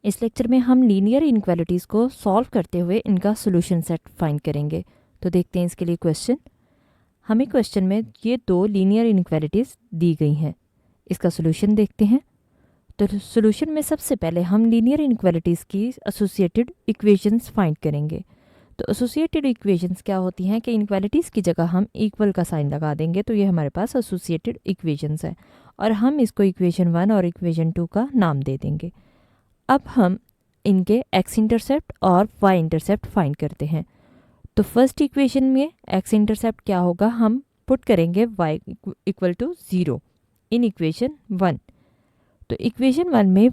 इस लेक्चर में हम लीनियर इनइक्वालिटीज़ को सॉल्व करते हुए इनका सोल्यूशन सेट फाइंड करेंगे। तो देखते हैं इसके लिए क्वेश्चन। हमें क्वेश्चन में ये दो लीनियर इनइक्वालिटीज़ दी गई हैं, इसका सोल्यूशन देखते हैं। तो सोल्यूशन में सबसे पहले हम लीनियर इनइक्वालिटीज़ की एसोसिएटेड इक्वेशंस फाइंड करेंगे। तो एसोसिएटेड इक्वेशंस क्या होती हैं कि इनइक्वालिटीज़ की जगह हम इक्वल का साइन लगा देंगे, तो ये हमारे पास एसोसिएटेड इक्वेशंस है और हम इसको इक्वेशन 1 और इक्वेशन 2 का नाम दे देंगे। अब हम इनके एक्स इंटरसेप्ट और वाई इंटरसेप्ट फाइंड करते हैं। तो फर्स्ट इक्वेशन में एक्स इंटरसेप्ट क्या होगा, हम पुट करेंगे y equal to 0 in equation 1। तो इक्वेशन 1 में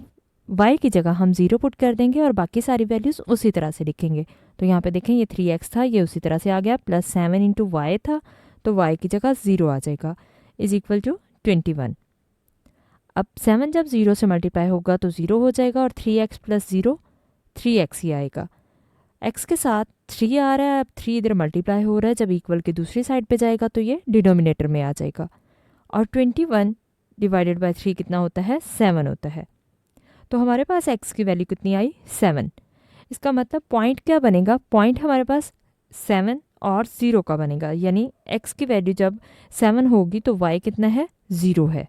y की जगह हम 0 पुट कर देंगे और बाकी सारी वैल्यूज़ उसी तरह से लिखेंगे। तो यहाँ पे देखें, ये 3x था, ये उसी तरह से आ गया, प्लस 7 इंटू वाई था, तो y की जगह 0 आ जाएगा, इज इक्वल टू 21। अब 7 जब 0 से मल्टीप्लाई होगा तो 0 हो जाएगा और 3x प्लस 0 3x ही आएगा। x के साथ 3 आ रहा है, अब 3 इधर मल्टीप्लाई हो रहा है, जब इक्वल की दूसरी साइड पे जाएगा तो ये डिनोमिनेटर में आ जाएगा। और 21 डिवाइडेड बाय 3 कितना होता है, 7 होता है। तो हमारे पास x की वैल्यू कितनी आई, 7। इसका मतलब पॉइंट क्या बनेगा, पॉइंट हमारे पास 7 और 0 का बनेगा, यानी x की वैल्यू जब 7 होगी तो y कितना है, 0 है।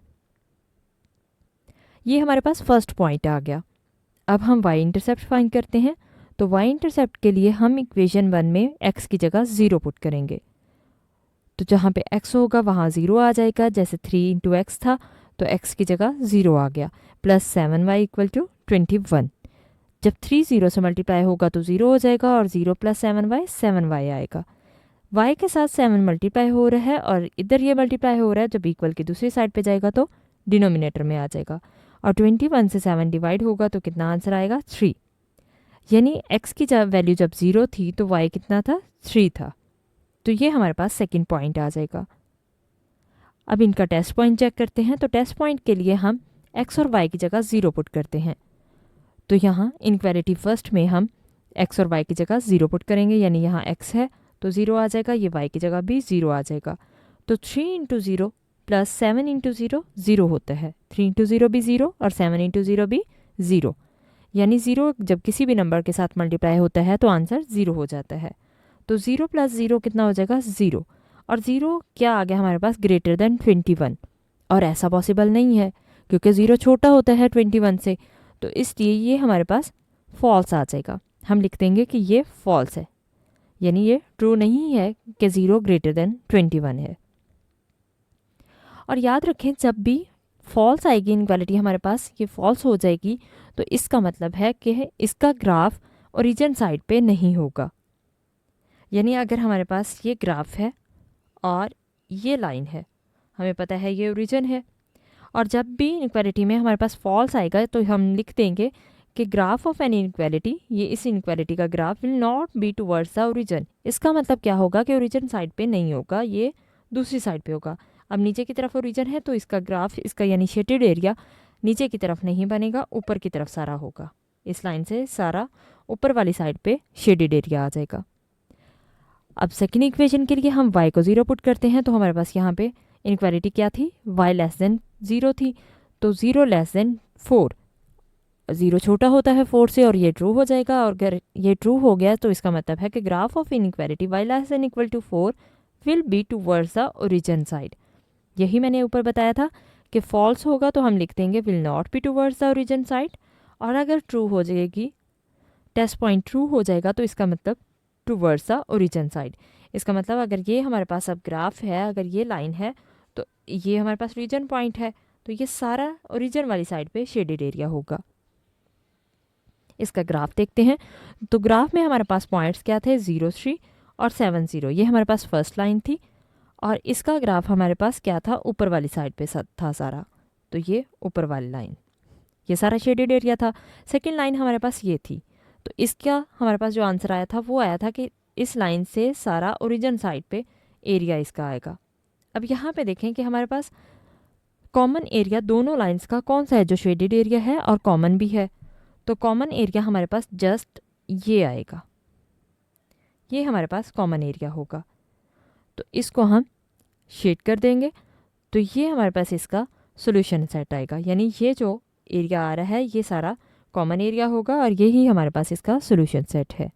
ये हमारे पास फर्स्ट पॉइंट आ गया। अब हम y इंटरसेप्ट फाइंड करते हैं। तो y इंटरसेप्ट के लिए हम इक्वेशन 1 में x की जगह 0 पुट करेंगे। तो जहाँ पे x होगा वहाँ 0 आ जाएगा, जैसे 3 इंटू एक्स था तो x की जगह 0 आ गया, प्लस 7y इक्वल टू 21। जब 3 0 से मल्टीप्लाई होगा तो 0 हो जाएगा और 0 प्लस 7y आएगा। y के साथ 7 मल्टीप्लाई हो रहा है और इधर ये मल्टीप्लाई हो रहा है, जब इक्वल की दूसरी साइड पे जाएगा तो डिनोमिनेटर में आ जाएगा और 21 से 7 डिवाइड होगा तो कितना आंसर आएगा, 3। यानी x की वैल्यू जब 0 थी तो y कितना था, 3 था। तो ये हमारे पास सेकंड पॉइंट आ जाएगा। अब इनका टेस्ट पॉइंट चेक करते हैं। तो टेस्ट पॉइंट के लिए हम x और y की जगह 0 पुट करते हैं। तो यहाँ इनइक्वालिटी फर्स्ट में हम x और y की जगह 0 पुट करेंगे, यानी यहाँ x है तो 0 आ जाएगा, ये y की जगह भी 0 आ जाएगा। तो 3 इंटू 0 प्लस 7 इंटू 0 0 होता है, 3 इंटू 0 भी 0 और 7 इंटू 0 भी 0, यानी 0 जब किसी भी नंबर के साथ मल्टीप्लाई होता है तो आंसर 0 हो जाता है। तो 0 प्लस 0 कितना हो जाएगा, 0। और 0 क्या आ गया हमारे पास, ग्रेटर देन 21। और ऐसा पॉसिबल नहीं है क्योंकि 0 छोटा होता है 21 से, तो इसलिए ये हमारे पास फॉल्स आ जाएगा। हम लिख देंगे कि ये फॉल्स है, यानी ये ट्रू नहीं है कि 0 ग्रेटर देन 21 है। और याद रखें, जब भी फॉल्स आएगी इनइक्वालिटी हमारे पास, ये फॉल्स हो जाएगी, तो इसका मतलब है कि इसका ग्राफ ओरिजिन साइड पे नहीं होगा। यानी अगर हमारे पास ये ग्राफ है और ये लाइन है, हमें पता है ये ओरिजिन है, और जब भी इनइक्वालिटी में हमारे पास फॉल्स आएगा तो हम लिख देंगे कि ग्राफ ऑफ एन इनइक्वालिटी, ये इस इनइक्वालिटी का graph will not be towards the origin. इसका मतलब क्या होगा कि ओरिजिन साइड पे नहीं होगा, ये दूसरी साइड पे होगा। अब नीचे की तरफ ओरिजिन है तो इसका ग्राफ, इसका यानी शेडेड एरिया नीचे की तरफ नहीं बनेगा, ऊपर की तरफ सारा होगा। इस लाइन से सारा ऊपर वाली साइड पे शेडेड एरिया आ जाएगा। अब सेकेंड इक्वेशन के लिए हम y को 0 पुट करते हैं। तो हमारे पास यहाँ पे इनइक्वालिटी क्या थी, y लेस देन 0 थी, तो 0 लेस देन 4, 0 छोटा होता है 4 से और ये ट्रू हो जाएगा। और अगर ये ट्रू हो गया तो इसका मतलब है कि graph of inequality y less than equal to 4 will be towards the origin side. यही मैंने ऊपर बताया था कि फॉल्स होगा तो हम लिख देंगे will not be towards the origin side, और अगर ट्रू हो जाएगी, टेस्ट पॉइंट ट्रू हो जाएगा, तो इसका मतलब टुवर्ड्स द ओरिजिन साइड। इसका मतलब अगर ये हमारे पास अब ग्राफ है, अगर ये लाइन है तो ये हमारे पास ओरिजिन पॉइंट है, तो ये सारा ओरिजिन वाली साइड पे शेडेड एरिया होगा। इसका ग्राफ देखते हैं। तो ग्राफ में हमारे पास पॉइंट्स क्या थे, 0 3 और 7 0, ये हमारे पास फर्स्ट लाइन थी। और इसका ग्राफ हमारे पास क्या था, ऊपर वाली साइड पे था सारा, तो ये ऊपर वाली लाइन, ये सारा शेडेड एरिया था। सेकेंड लाइन हमारे पास ये थी, तो इसका हमारे पास जो आंसर आया था वो आया था कि इस लाइन से सारा ओरिजिन साइड पे एरिया इसका आएगा। अब यहाँ पे देखें कि हमारे पास कॉमन एरिया दोनों लाइंस का कौन सा है, जो शेडेड एरिया है और कॉमन भी है। तो कॉमन एरिया हमारे पास जस्ट ये आएगा, ये हमारे पास कॉमन एरिया होगा। तो इसको हम शेड कर देंगे, तो ये हमारे पास इसका सोल्यूशन सेट आएगा, यानी ये जो एरिया आ रहा है ये सारा कॉमन एरिया होगा और यही हमारे पास इसका सोल्यूशन सेट है।